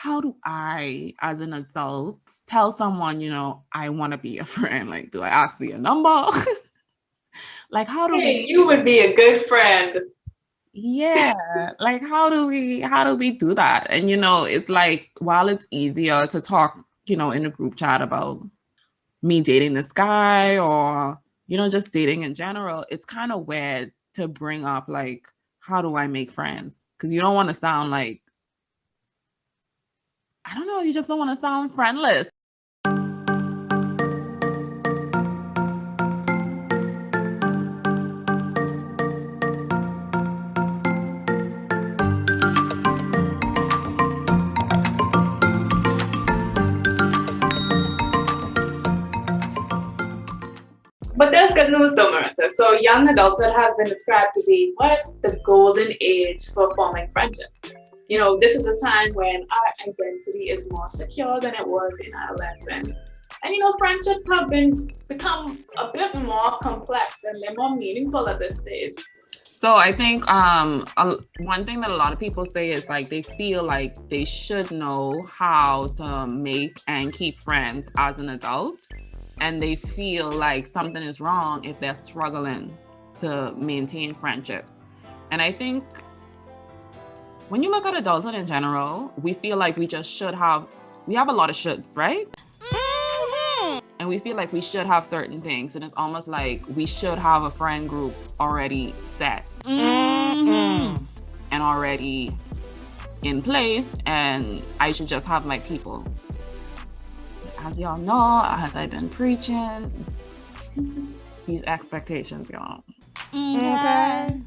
how do I, as an adult, tell someone, I want to be a friend? Like, do I ask for your number? Like, how do Hey, we? you would be a good friend. Yeah, like how do we do that? And it's like, while it's easier to talk, in a group chat about me dating this guy, or just dating in general, it's kind of weird to bring up, like, how do I make friends? Because you don't want to sound like, I don't know, you just don't want to sound friendless. But there's good news though, Marissa. So young adulthood has been described to be what? The golden age for forming friendships. This is a time when our identity is more secure than it was in adolescence. And friendships have become a bit more complex and they're more meaningful at this stage. So I think one thing that a lot of people say is, like, they feel like they should know how to make and keep friends as an adult, and they feel like something is wrong if they're struggling to maintain friendships. And I think when you look at adulthood in general, we feel like we have a lot of shoulds, right? And we feel like we should have certain things, and it's almost like we should have a friend group already set and already in place, and I should just have my people. As y'all know, as I've been preaching, these expectations, y'all. Okay.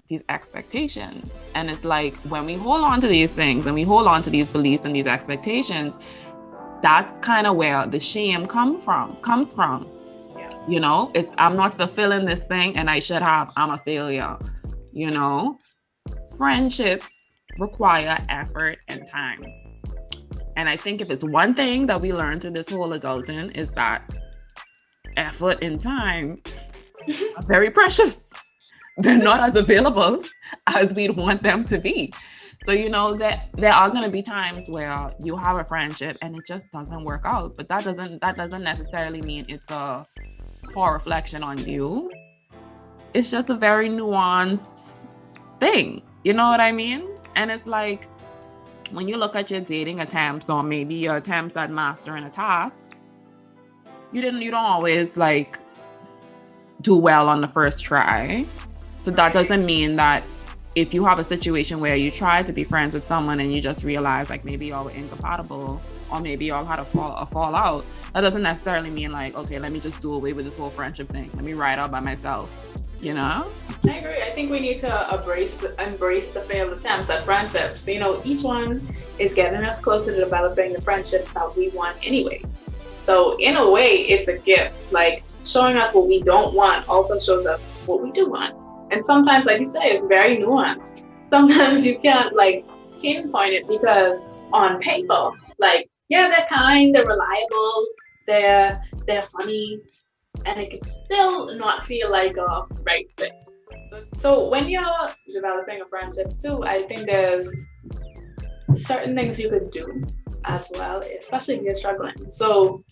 These expectations. And it's like, when we hold on to these things and we hold on to these beliefs and these expectations, that's kind of where the shame comes from. Yeah. It's, I'm not fulfilling this thing and I'm a failure. Friendships require effort and time. And I think if it's one thing that we learned through this whole adulting, is that effort and time are very precious. They're not as available as we'd want them to be. So, that there are going to be times where you have a friendship and it just doesn't work out. But that doesn't necessarily mean it's a poor reflection on you. It's just a very nuanced thing. You know what I mean? And it's like, when you look at your dating attempts, or maybe your attempts at mastering a task, you don't always, like, do well on the first try. So that doesn't mean that if you have a situation where you try to be friends with someone and you just realize, like, maybe y'all were incompatible, or maybe y'all had a fallout, that doesn't necessarily mean, like, okay, let me just do away with this whole friendship thing. Let me ride out by myself, I agree. I think we need to embrace the failed attempts at friendships. Each one is getting us closer to developing the friendships that we want anyway. So in a way, it's a gift. Like, showing us what we don't want also shows us what we do want. And sometimes, like you say, it's very nuanced. Sometimes you can't, like, pinpoint it, because on paper, like, yeah, they're kind, they're reliable, they're funny, and it can still not feel like a right fit. So when you're developing a friendship too, I think there's certain things you could do as well, especially if you're struggling. So